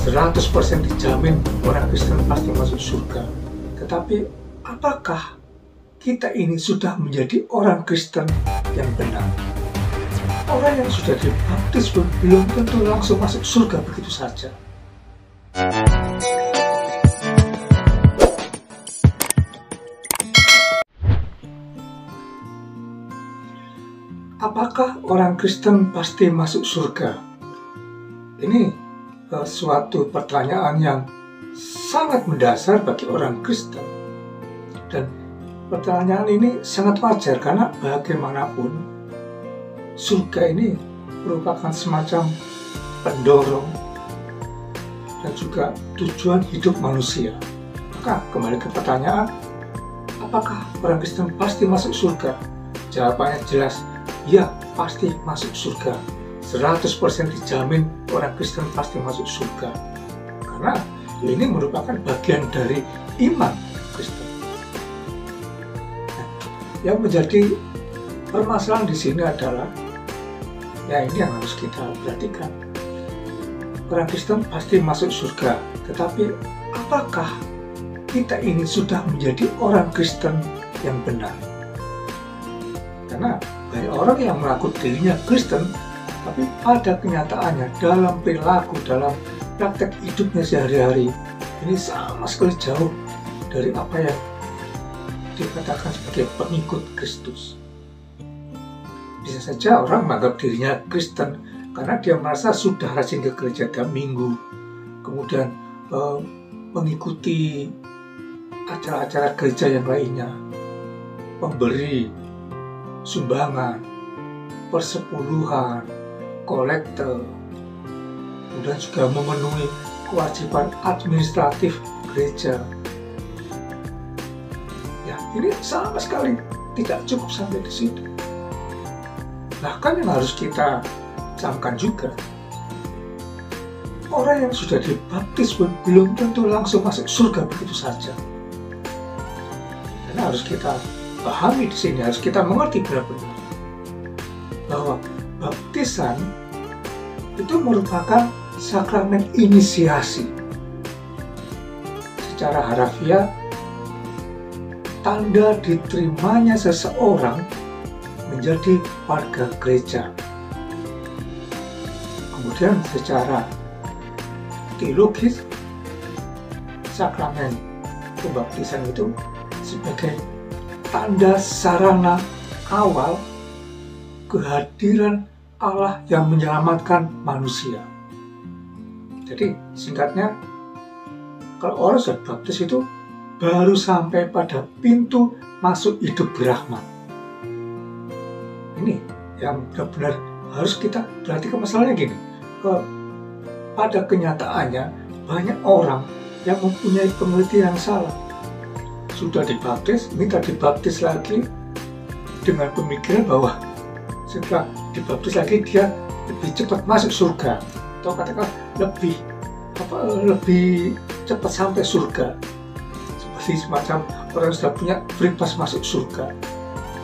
100% dijamin orang Kristen pasti masuk surga. Tetapi apakah kita ini sudah menjadi orang Kristen yang benar? Orang yang sudah dibaptis pun belum tentu langsung masuk surga begitu saja. Apakah orang Kristen pasti masuk surga? Ini suatu pertanyaan yang sangat mendasar bagi orang Kristen. Dan pertanyaan ini sangat wajar karena bagaimanapun surga ini merupakan semacam pendorong dan juga tujuan hidup manusia. Maka kembali ke pertanyaan, apakah orang Kristen pasti masuk surga? Jawabannya jelas, ya, pasti masuk surga. 100% dijamin orang Kristen pasti masuk surga. Karena ini merupakan bagian dari iman Kristen. Nah, yang menjadi permasalahan di sini adalah, ya ini yang harus kita perhatikan. Orang Kristen pasti masuk surga, tetapi apakah kita ini sudah menjadi orang Kristen yang benar? Karena banyak orang yang mengaku dirinya Kristen, tapi pada kenyataannya dalam perilaku, dalam praktek hidupnya sehari-hari, ini sama sekali jauh dari apa yang dikatakan sebagai pengikut Kristus. Bisa saja orang menganggap dirinya Kristen karena dia merasa sudah rajin ke gereja tiap minggu, kemudian mengikuti acara-acara gereja yang lainnya, memberi sumbangan, persepuluhan, kolektor, kemudian juga memenuhi kewajiban administratif gereja. Ya, ini sama sekali tidak cukup sampai di situ. Bahkan yang harus kita camkan juga, orang yang sudah dibaptis pun belum tentu langsung masuk surga begitu saja. Karena harus kita pahami di sini, harus kita mengerti benar-benar bahwa baptisan itu merupakan sakramen inisiasi. Secara harafiah, tanda diterimanya seseorang menjadi warga gereja. Kemudian secara teologis, sakramen pembaptisan itu sebagai tanda sarana awal kehadiran Allah yang menyelamatkan manusia. Jadi singkatnya, kalau orang sudah baptis itu baru sampai pada pintu masuk hidup berahmat. Ini yang benar-benar harus kita perhatikan. Masalahnya gini, pada kenyataannya banyak orang yang mempunyai pengertian yang salah. Sudah dibaptis, minta dibaptis lagi dengan pemikiran bahwa setelah dibaptis lagi dia lebih cepat masuk surga, atau katakan lebih cepat sampai surga, seperti semacam orang yang sudah punya free pass masuk surga.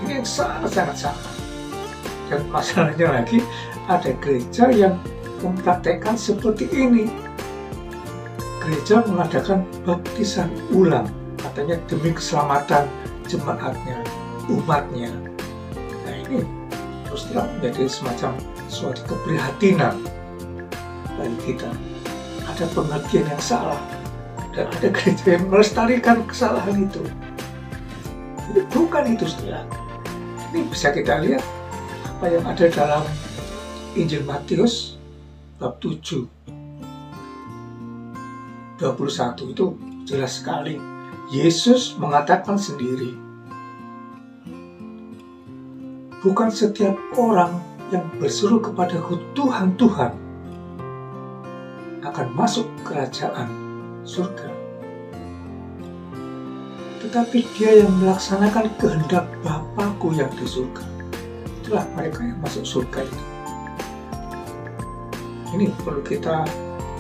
Ini yang sangat-sangat salah. Dan masalahnya lagi, ada gereja yang mempraktekkan seperti ini. Gereja mengadakan baptisan ulang, katanya demi keselamatan jemaatnya, umatnya. Nah, ini terus terang menjadi semacam suatu keprihatinan bagi kita. Ada pengertian yang salah dan ada gereja yang melestarikan kesalahan itu. Jadi bukan itu, saudara. Ini bisa kita lihat apa yang ada dalam Injil Matius bab 7 21 itu jelas sekali. Yesus mengatakan sendiri, bukan setiap orang yang berseru kepadaku Tuhan, Tuhan akan masuk kerajaan surga, tetapi dia yang melaksanakan kehendak Bapa-Ku yang di surga. Itulah mereka yang masuk surga itu. Ini perlu kita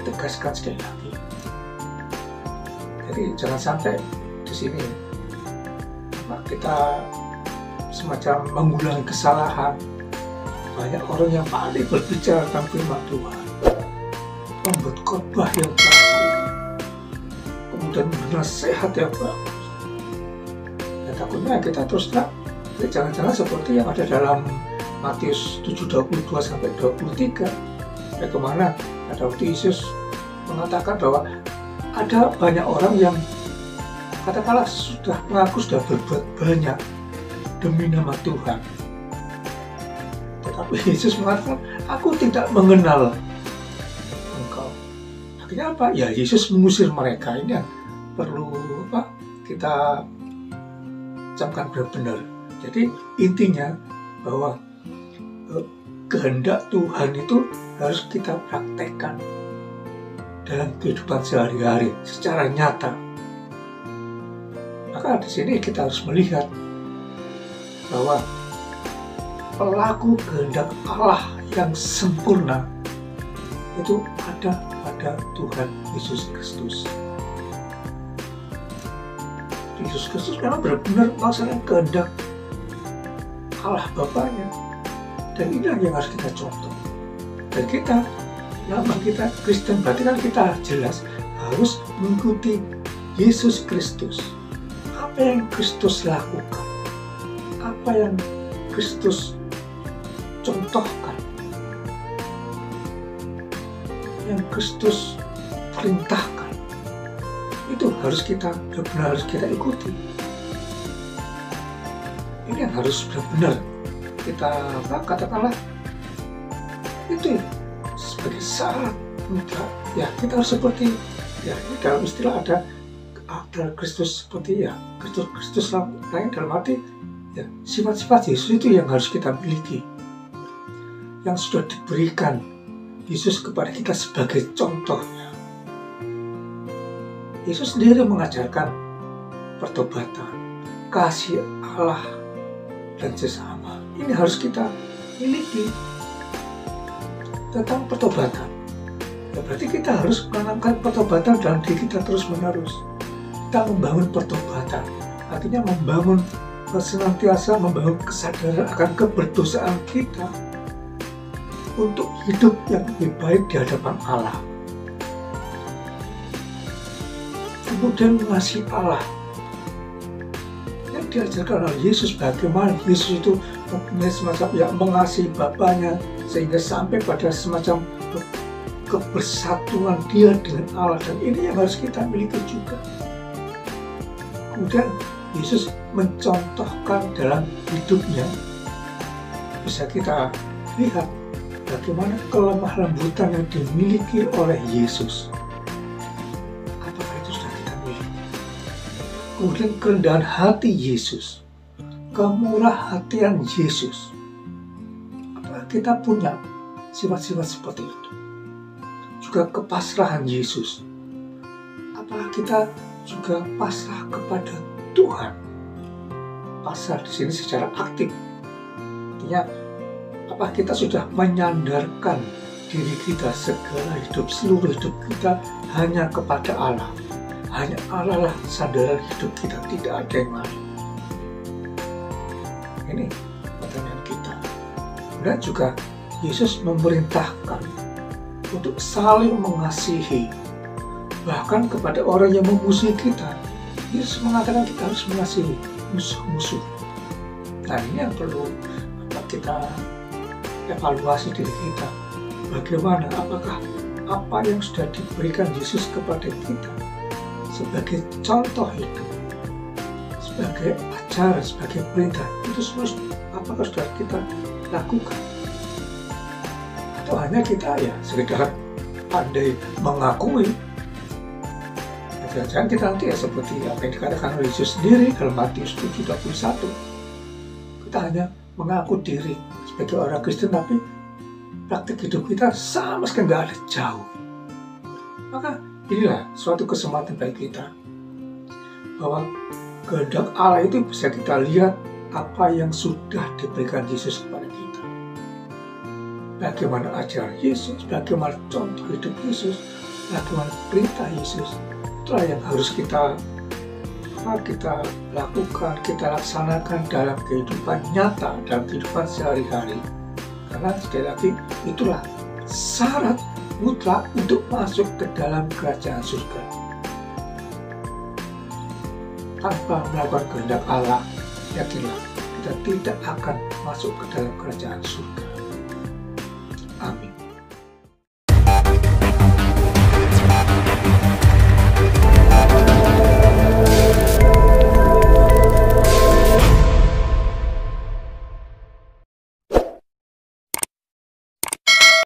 tegaskan sekali lagi. Jadi jangan sampai di sini kita semacam mengulangi kesalahan banyak orang yang paling berbicara tentang firman Tuhan. membuat khotbah yang bagus, kemudian nasihat yang bagus. Ya, takutnya kita terus jangan-jangan seperti yang ada dalam Matius 7:22-23, ya kemana ada waktu Yesus mengatakan bahwa ada banyak orang yang katakanlah sudah mengaku sudah berbuat banyak demi nama Tuhan, tetapi Yesus mengatakan, aku tidak mengenal engkau. Akhirnya apa? Ya Yesus mengusir mereka. Ini yang perlu kita camkan benar-benar. Jadi intinya bahwa kehendak Tuhan itu harus kita praktekkan dalam kehidupan sehari-hari secara nyata. Maka di sini kita harus melihat bahwa pelaku kehendak Allah yang sempurna itu ada pada Tuhan Yesus Kristus. Yesus Kristus memang benar-benar melaksanakan kehendak Allah Bapanya, dan inilah yang harus kita contoh. Dan kita, nama kita Kristen, berarti kan kita jelas harus mengikuti Yesus Kristus. Apa yang Kristus lakukan, apa yang Kristus contohkan, yang Kristus perintahkan, itu harus kita benar-benar harus kita ikuti. Ini yang harus benar-benar kita katakanlah itu sebagai syarat mutlak. Ya kita harus seperti ya dalam istilah ada Kristus seperti ya Kristus lain dalam arti ya sifat-sifat Yesus itu yang harus kita miliki, yang sudah diberikan Yesus kepada kita sebagai contohnya. Yesus sendiri mengajarkan pertobatan, kasih Allah dan sesama. Ini harus kita miliki tentang pertobatan. Ya, berarti kita harus menanamkan pertobatan dalam diri kita terus-menerus. Kita membangun pertobatan, artinya senantiasa membangun kesadaran akan keberdosaan kita untuk hidup yang lebih baik di hadapan Allah. Kemudian mengasihi Allah yang diajarkan oleh Yesus, bagaimana Yesus itu mempunyai semacam yang mengasihi Bapanya sehingga sampai pada semacam kebersatuan dia dengan Allah, dan ini yang harus kita miliki juga. Kemudian Yesus mencontohkan dalam hidupnya, bisa kita lihat bagaimana kelemah lembutan yang dimiliki oleh Yesus. Apakah itu sudah kita miliki? Kemudian kerendahan hati Yesus, kemurah hatian Yesus. Apakah kita punya sifat-sifat seperti itu? Juga kepasrahan Yesus. Apakah kita juga pasrah kepada Tuhan? Pasrah di sini secara aktif. Artinya, apakah kita sudah menyandarkan diri kita, segala hidup, seluruh hidup kita hanya kepada Allah? Hanya Allah lah sandaran hidup kita, tidak ada yang lain. Ini pertanyaan kita. Dan juga Yesus memerintahkan untuk saling mengasihi, bahkan kepada orang yang memusuhi kita. Yesus mengatakan kita harus mengasihi musuh-musuh. Nah ini yang perlu kita evaluasi diri kita. Bagaimana, apakah apa yang sudah diberikan Yesus kepada kita sebagai contoh hidup, sebagai ajaran, sebagai perintah, itu semua apakah sudah kita lakukan? Atau hanya kita ya sekedar pandai mengakui? Jangan kita nanti ya seperti apa yang dikatakan oleh Yesus sendiri dalam Matius 7:21. Kita hanya mengaku diri sebagai orang Kristen, tapi praktik hidup kita sama sekali nggak ada jauh. Maka inilah suatu kesempatan bagi kita bahwa kehendak Allah itu bisa kita lihat apa yang sudah diberikan Yesus kepada kita. Bagaimana ajaran Yesus, bagaimana contoh hidup Yesus, bagaimana perintah Yesus. Itulah yang harus kita lakukan, kita laksanakan dalam kehidupan nyata, dalam kehidupan sehari-hari. Karena sekali lagi itulah syarat mutlak untuk masuk ke dalam kerajaan surga. Tanpa melakukan kehendak Allah, yakinlah kita tidak akan masuk ke dalam kerajaan surga.